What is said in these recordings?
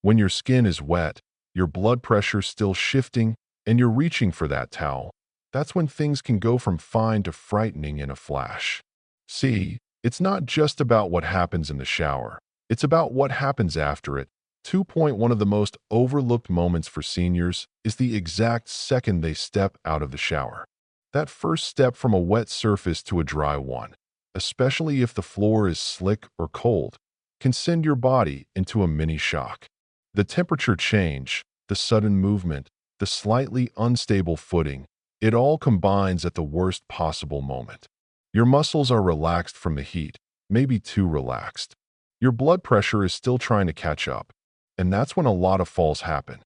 When your skin is wet, your blood pressure's still shifting, and you're reaching for that towel, that's when things can go from fine to frightening in a flash. See, it's not just about what happens in the shower. It's about what happens after it. 2. One of the most overlooked moments for seniors is the exact second they step out of the shower. That first step from a wet surface to a dry one, especially if the floor is slick or cold, can send your body into a mini shock. The temperature change, the sudden movement, the slightly unstable footing, it all combines at the worst possible moment. Your muscles are relaxed from the heat, maybe too relaxed. Your blood pressure is still trying to catch up, and that's when a lot of falls happen.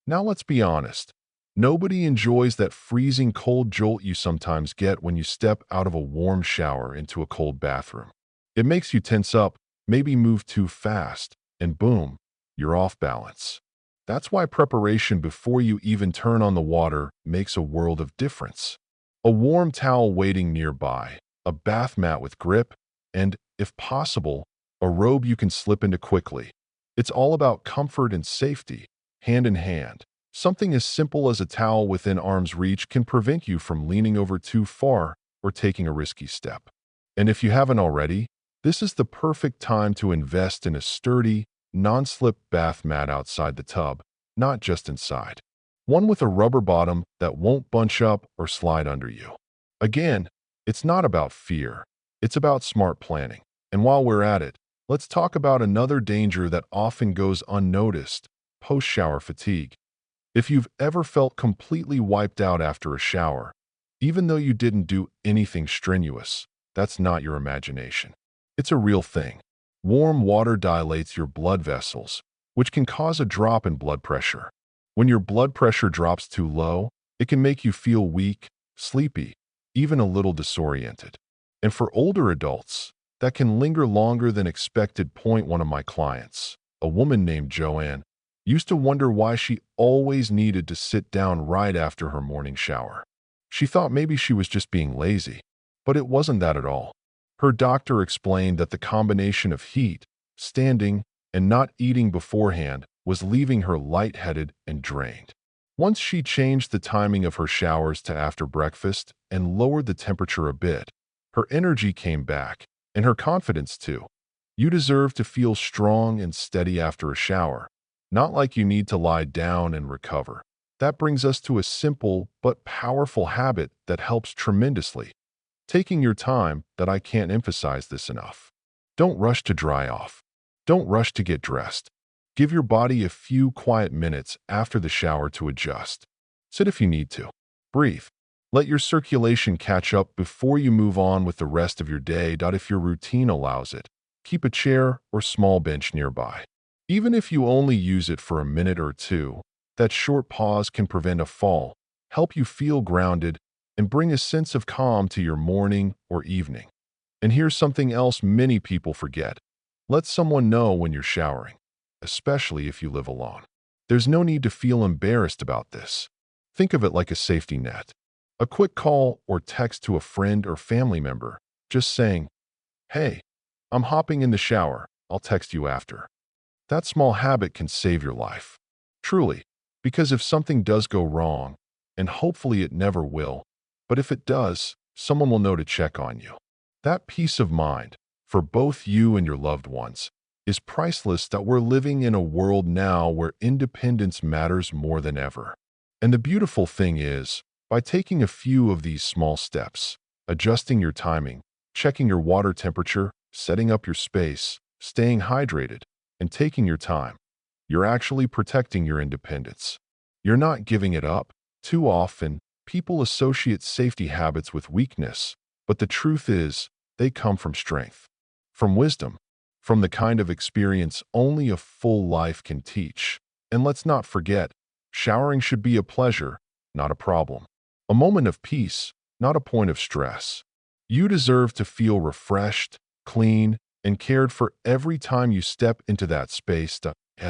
Now let's be honest. Nobody enjoys that freezing cold jolt you sometimes get when you step out of a warm shower into a cold bathroom. It makes you tense up, maybe move too fast, and boom, you're off balance. That's why preparation before you even turn on the water makes a world of difference. A warm towel waiting nearby, a bath mat with grip, and, if possible, a robe you can slip into quickly. It's all about comfort and safety, hand in hand. Something as simple as a towel within arm's reach can prevent you from leaning over too far or taking a risky step. And if you haven't already, this is the perfect time to invest in a sturdy, non-slip bath mat outside the tub, not just inside. One with a rubber bottom that won't bunch up or slide under you. Again, it's not about fear. It's about smart planning. And while we're at it, let's talk about another danger that often goes unnoticed: post-shower fatigue. If you've ever felt completely wiped out after a shower, even though you didn't do anything strenuous, that's not your imagination. It's a real thing. Warm water dilates your blood vessels, which can cause a drop in blood pressure. When your blood pressure drops too low, it can make you feel weak, sleepy, even a little disoriented. And for older adults, that can linger longer than expected. One of my clients, a woman named Joanne, used to wonder why she always needed to sit down right after her morning shower. She thought maybe she was just being lazy, but it wasn't that at all. Her doctor explained that the combination of heat, standing, and not eating beforehand was leaving her lightheaded and drained. Once she changed the timing of her showers to after breakfast and lowered the temperature a bit, her energy came back, and her confidence too. You deserve to feel strong and steady after a shower, not like you need to lie down and recover. That brings us to a simple but powerful habit that helps tremendously. Taking your time. That I can't emphasize this enough. Don't rush to dry off. Don't rush to get dressed. Give your body a few quiet minutes after the shower to adjust. Sit if you need to. Breathe. Let your circulation catch up before you move on with the rest of your day. If your routine allows it, keep a chair or small bench nearby. Even if you only use it for a minute or two, that short pause can prevent a fall, help you feel grounded, and bring a sense of calm to your morning or evening. And here's something else many people forget. Let someone know when you're showering, especially if you live alone. There's no need to feel embarrassed about this. Think of it like a safety net. A quick call or text to a friend or family member, just saying, "Hey, I'm hopping in the shower. I'll text you after." That small habit can save your life. Truly, because if something does go wrong, and hopefully it never will, but if it does, someone will know to check on you. That peace of mind, for both you and your loved ones, is priceless. That we're living in a world now where independence matters more than ever. And the beautiful thing is, by taking a few of these small steps, adjusting your timing, checking your water temperature, setting up your space, staying hydrated, and taking your time, you're actually protecting your independence. You're not giving it up. Too often, people associate safety habits with weakness, but the truth is, they come from strength, from wisdom, from the kind of experience only a full life can teach. And let's not forget, showering should be a pleasure, not a problem. A moment of peace, not a point of stress. You deserve to feel refreshed, clean, and cared for every time you step into that space.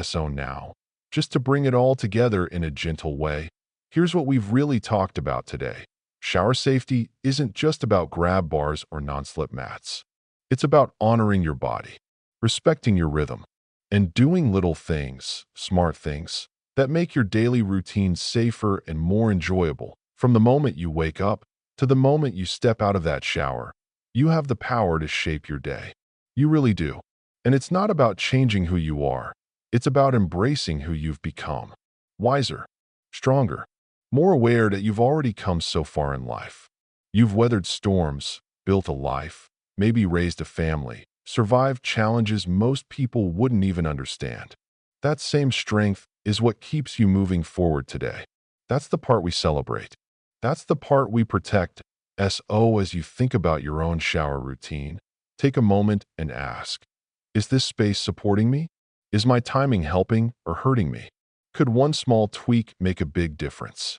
So now, just to bring it all together in a gentle way, here's what we've really talked about today. Shower safety isn't just about grab bars or non-slip mats. It's about honoring your body, respecting your rhythm, and doing little things, smart things, that make your daily routine safer and more enjoyable. From the moment you wake up to the moment you step out of that shower, you have the power to shape your day. You really do. And it's not about changing who you are. It's about embracing who you've become. Wiser, stronger, more aware that you've already come so far in life. You've weathered storms, built a life, maybe raised a family, survived challenges most people wouldn't even understand. That same strength is what keeps you moving forward today. That's the part we celebrate. That's the part we protect. As you think about your own shower routine, take a moment and ask, is this space supporting me? Is my timing helping or hurting me? Could one small tweak make a big difference?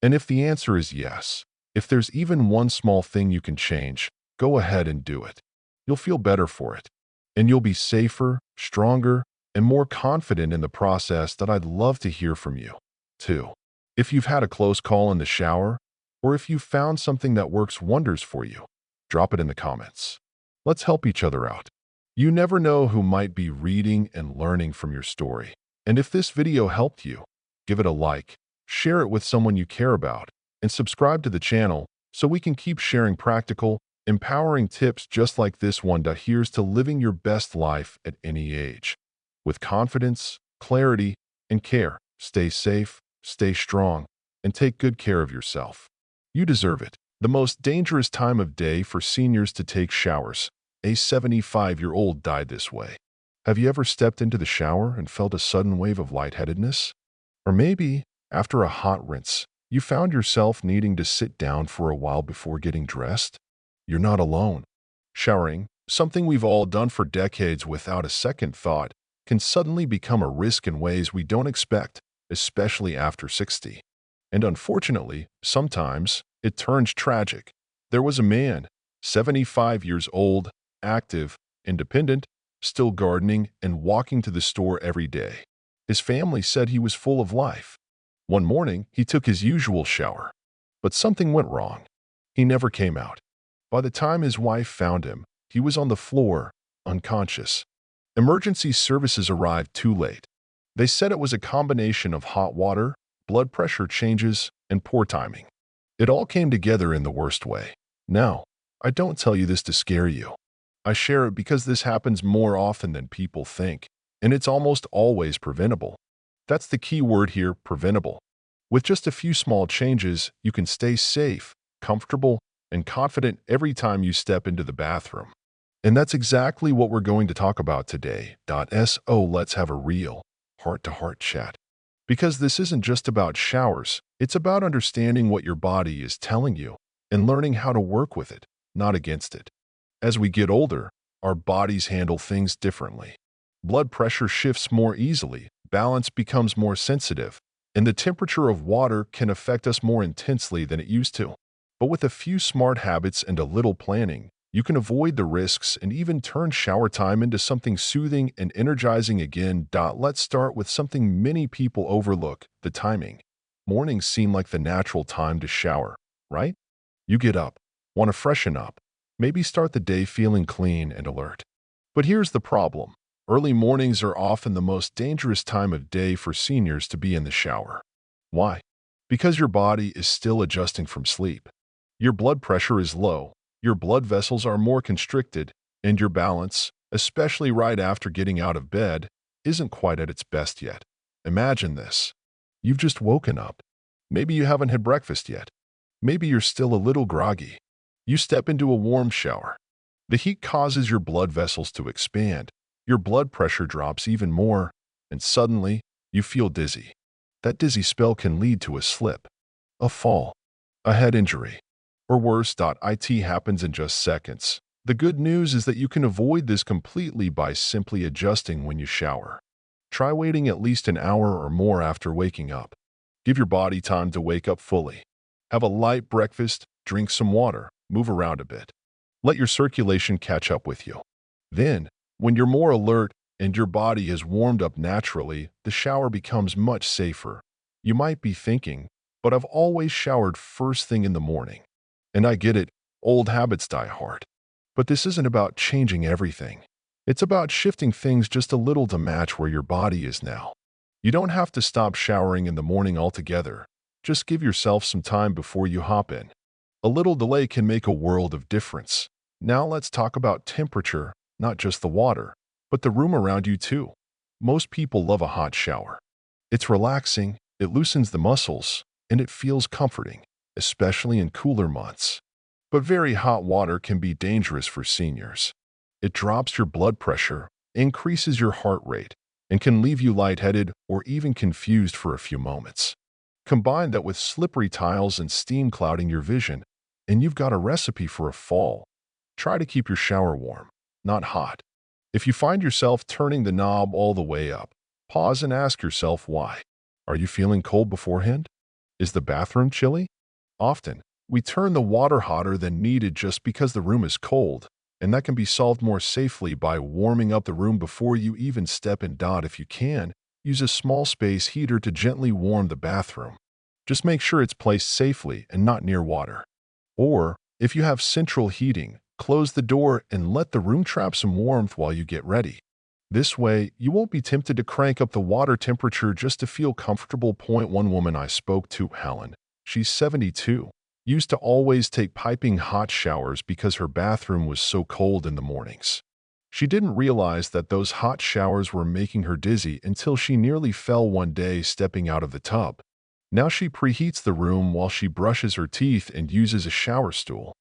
And if the answer is yes, if there's even one small thing you can change, go ahead and do it. You'll feel better for it. And you'll be safer, stronger, and more confident in the process. That I'd love to hear from you, too. If you've had a close call in the shower, or if you've found something that works wonders for you, drop it in the comments. Let's help each other out. You never know who might be reading and learning from your story. And if this video helped you, give it a like, share it with someone you care about, and subscribe to the channel so we can keep sharing practical, empowering tips just like this one. Here's to living your best life at any age. With confidence, clarity, and care. Stay safe, stay strong, and take good care of yourself. You deserve it. The most dangerous time of day for seniors to take showers. A 75-year-old died this way. Have you ever stepped into the shower and felt a sudden wave of lightheadedness? Or maybe, after a hot rinse, you found yourself needing to sit down for a while before getting dressed? You're not alone. Showering, something we've all done for decades without a second thought, can suddenly become a risk in ways we don't expect, especially after 60. And unfortunately, sometimes it turns tragic. There was a man, 75 years old, active, independent, still gardening and walking to the store every day. His family said he was full of life. One morning, he took his usual shower, but something went wrong. He never came out. By the time his wife found him, he was on the floor, unconscious. Emergency services arrived too late. They said it was a combination of hot water, blood pressure changes, and poor timing. It all came together in the worst way. Now, I don't tell you this to scare you. I share it because this happens more often than people think, and it's almost always preventable. That's the key word here, preventable. With just a few small changes, you can stay safe, comfortable, and confident every time you step into the bathroom. And that's exactly what we're going to talk about today. Let's have a real, heart-to-heart chat. Because this isn't just about showers, it's about understanding what your body is telling you and learning how to work with it, not against it. As we get older, our bodies handle things differently. Blood pressure shifts more easily, balance becomes more sensitive, and the temperature of water can affect us more intensely than it used to. But with a few smart habits and a little planning, you can avoid the risks and even turn shower time into something soothing and energizing again. Let's start with something many people overlook, the timing. Mornings seem like the natural time to shower, right? You get up, want to freshen up, maybe start the day feeling clean and alert. But here's the problem. Early mornings are often the most dangerous time of day for seniors to be in the shower. Why? Because your body is still adjusting from sleep. Your blood pressure is low, your blood vessels are more constricted, and your balance, especially right after getting out of bed, isn't quite at its best yet. Imagine this. You've just woken up. Maybe you haven't had breakfast yet. Maybe you're still a little groggy. You step into a warm shower. The heat causes your blood vessels to expand. Your blood pressure drops even more, and suddenly, you feel dizzy. That dizzy spell can lead to a slip, a fall, a head injury, or worse. It happens in just seconds. The good news is that you can avoid this completely by simply adjusting when you shower. Try waiting at least an hour or more after waking up. Give your body time to wake up fully. Have a light breakfast, drink some water, move around a bit. Let your circulation catch up with you. Then, when you're more alert and your body has warmed up naturally, the shower becomes much safer. You might be thinking, but I've always showered first thing in the morning. And I get it, old habits die hard. But this isn't about changing everything. It's about shifting things just a little to match where your body is now. You don't have to stop showering in the morning altogether. Just give yourself some time before you hop in. A little delay can make a world of difference. Now let's talk about temperature, not just the water, but the room around you too. Most people love a hot shower. It's relaxing, it loosens the muscles, and it feels comforting, especially in cooler months. But very hot water can be dangerous for seniors. It drops your blood pressure, increases your heart rate, and can leave you lightheaded or even confused for a few moments. Combine that with slippery tiles and steam clouding your vision, and you've got a recipe for a fall. Try to keep your shower warm, not hot. If you find yourself turning the knob all the way up, pause and ask yourself why. Are you feeling cold beforehand? Is the bathroom chilly? Often, we turn the water hotter than needed just because the room is cold, and that can be solved more safely by warming up the room before you even step in. If you can, use a small space heater to gently warm the bathroom. Just make sure it's placed safely and not near water. Or, if you have central heating, close the door and let the room trap some warmth while you get ready. This way, you won't be tempted to crank up the water temperature just to feel comfortable. One woman I spoke to, Helen, she's 72, used to always take piping hot showers because her bathroom was so cold in the mornings. She didn't realize that those hot showers were making her dizzy until she nearly fell one day stepping out of the tub. Now she preheats the room while she brushes her teeth and uses a shower stool.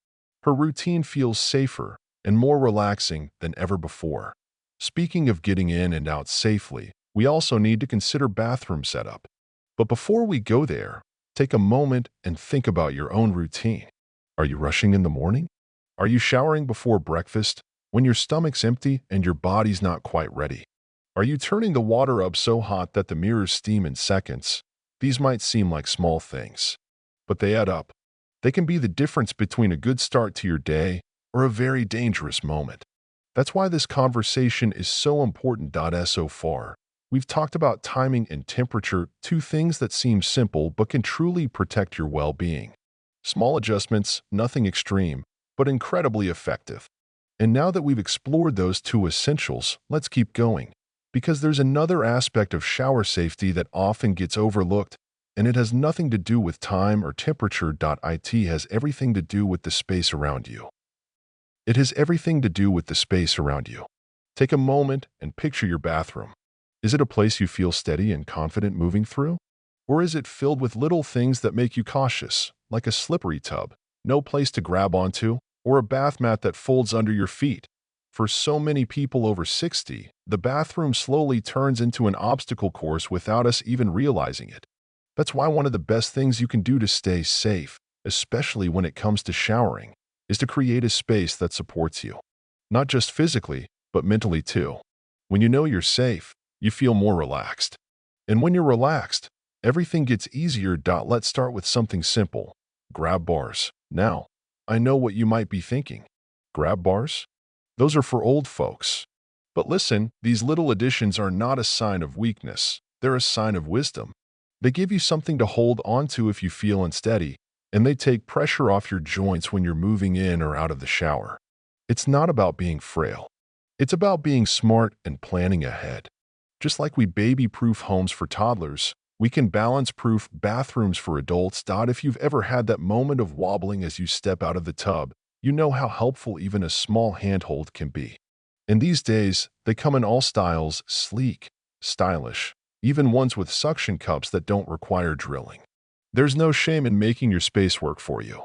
Her routine feels safer and more relaxing than ever before. Speaking of getting in and out safely, we also need to consider bathroom setup. But before we go there, take a moment and think about your own routine. Are you rushing in the morning? Are you showering before breakfast when your stomach's empty and your body's not quite ready? Are you turning the water up so hot that the mirrors steam in seconds? These might seem like small things, but they add up. They can be the difference between a good start to your day or a very dangerous moment. That's why this conversation is so important. So far, we've talked about timing and temperature, two things that seem simple but can truly protect your well-being. Small adjustments, nothing extreme, but incredibly effective. And now that we've explored those two essentials, let's keep going. Because there's another aspect of shower safety that often gets overlooked, and it has nothing to do with time or temperature. It has everything to do with the space around you. It has everything to do with the space around you. Take a moment and picture your bathroom. Is it a place you feel steady and confident moving through? Or is it filled with little things that make you cautious, like a slippery tub, no place to grab onto, or a bath mat that folds under your feet? For so many people over 60, the bathroom slowly turns into an obstacle course without us even realizing it. That's why one of the best things you can do to stay safe, especially when it comes to showering, is to create a space that supports you. Not just physically, but mentally too. When you know you're safe, you feel more relaxed. And when you're relaxed, everything gets easier. Let's start with something simple. Grab bars. Now, I know what you might be thinking. Grab bars? Those are for old folks. But listen, these little additions are not a sign of weakness. They're a sign of wisdom. They give you something to hold onto if you feel unsteady, and they take pressure off your joints when you're moving in or out of the shower. It's not about being frail. It's about being smart and planning ahead. Just like we baby-proof homes for toddlers, we can balance-proof bathrooms for adults. If you've ever had that moment of wobbling as you step out of the tub, you know how helpful even a small handhold can be. And these days, they come in all styles: sleek, stylish, even ones with suction cups that don't require drilling. There's no shame in making your space work for you.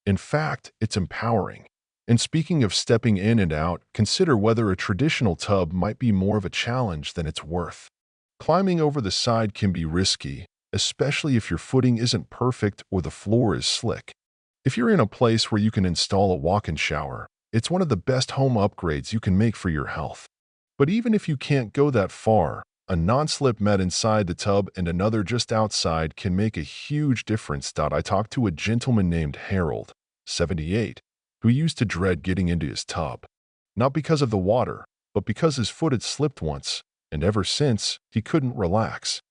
In fact, it's empowering. And speaking of stepping in and out, consider whether a traditional tub might be more of a challenge than it's worth. Climbing over the side can be risky, especially if your footing isn't perfect or the floor is slick. If you're in a place where you can install a walk-in shower, it's one of the best home upgrades you can make for your health. But even if you can't go that far, a non-slip mat inside the tub and another just outside can make a huge difference. I talked to a gentleman named Harold, 78, who used to dread getting into his tub. Not because of the water, but because his foot had slipped once, and ever since, he couldn't relax.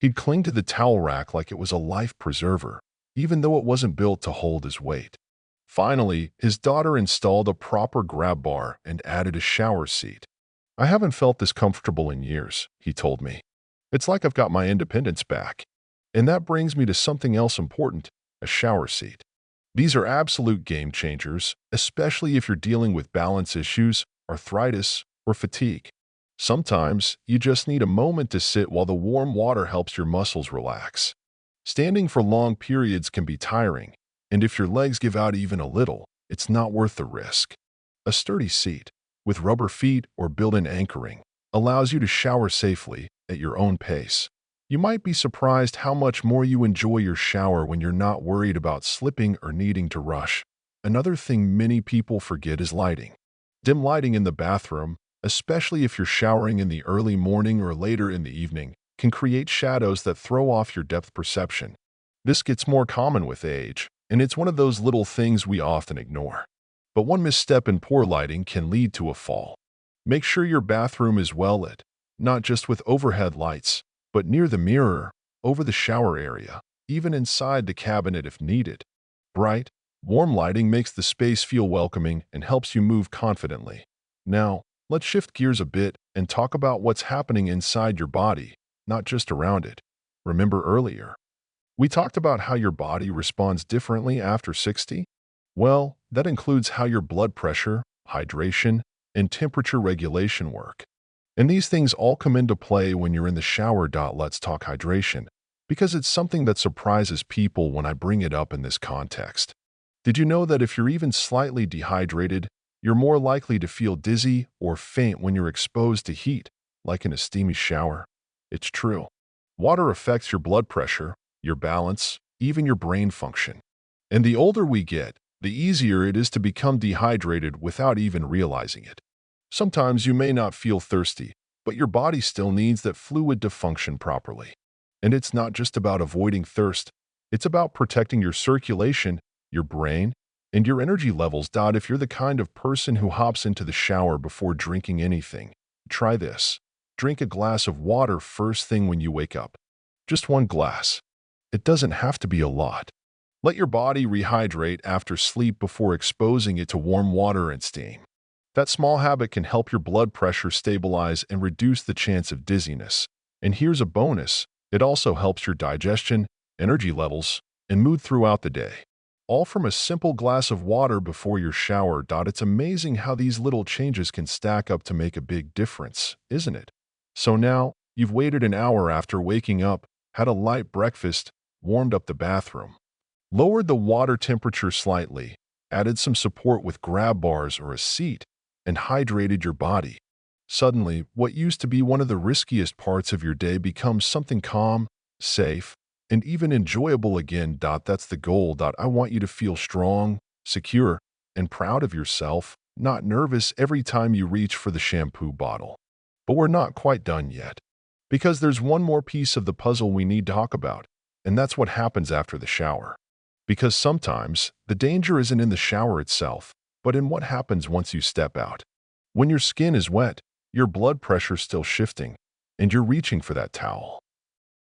He'd cling to the towel rack like it was a life preserver, even though it wasn't built to hold his weight. Finally, his daughter installed a proper grab bar and added a shower seat. I haven't felt this comfortable in years, he told me. It's like I've got my independence back. And that brings me to something else important, a shower seat. These are absolute game changers, especially if you're dealing with balance issues, arthritis, or fatigue. Sometimes you just need a moment to sit while the warm water helps your muscles relax. Standing for long periods can be tiring, and if your legs give out even a little, it's not worth the risk. A sturdy seat, with rubber feet or built-in anchoring, allows you to shower safely at your own pace. You might be surprised how much more you enjoy your shower when you're not worried about slipping or needing to rush. Another thing many people forget is lighting. Dim lighting in the bathroom, especially if you're showering in the early morning or later in the evening, can create shadows that throw off your depth perception. This gets more common with age, and it's one of those little things we often ignore. But one misstep in poor lighting can lead to a fall. Make sure your bathroom is well lit, not just with overhead lights, but near the mirror, over the shower area, even inside the cabinet if needed. Bright, warm lighting makes the space feel welcoming and helps you move confidently. Now, let's shift gears a bit and talk about what's happening inside your body, not just around it. Remember earlier, we talked about how your body responds differently after 60? Well, that includes how your blood pressure, hydration, and temperature regulation work. And these things all come into play when you're in the shower. Let's talk hydration, because it's something that surprises people when I bring it up in this context. Did you know that if you're even slightly dehydrated, you're more likely to feel dizzy or faint when you're exposed to heat, like in a steamy shower? It's true. Water affects your blood pressure, your balance, even your brain function. And the older we get, the easier it is to become dehydrated without even realizing it. Sometimes you may not feel thirsty, but your body still needs that fluid to function properly. And it's not just about avoiding thirst, it's about protecting your circulation, your brain, and your energy levels. If you're the kind of person who hops into the shower before drinking anything, try this. Drink a glass of water first thing when you wake up. Just one glass. It doesn't have to be a lot. Let your body rehydrate after sleep before exposing it to warm water and steam. That small habit can help your blood pressure stabilize and reduce the chance of dizziness. And here's a bonus. It also helps your digestion, energy levels, and mood throughout the day. All from a simple glass of water before your shower. It's amazing how these little changes can stack up to make a big difference, isn't it? So now, you've waited an hour after waking up, had a light breakfast, warmed up the bathroom, lowered the water temperature slightly, added some support with grab bars or a seat, and hydrated your body. Suddenly, what used to be one of the riskiest parts of your day becomes something calm, safe, and even enjoyable again. That's the goal. I want you to feel strong, secure, and proud of yourself, not nervous every time you reach for the shampoo bottle. But we're not quite done yet, because there's one more piece of the puzzle we need to talk about, and that's what happens after the shower. Because sometimes, the danger isn't in the shower itself, but in what happens once you step out. When your skin is wet, your blood pressure's still shifting, and you're reaching for that towel.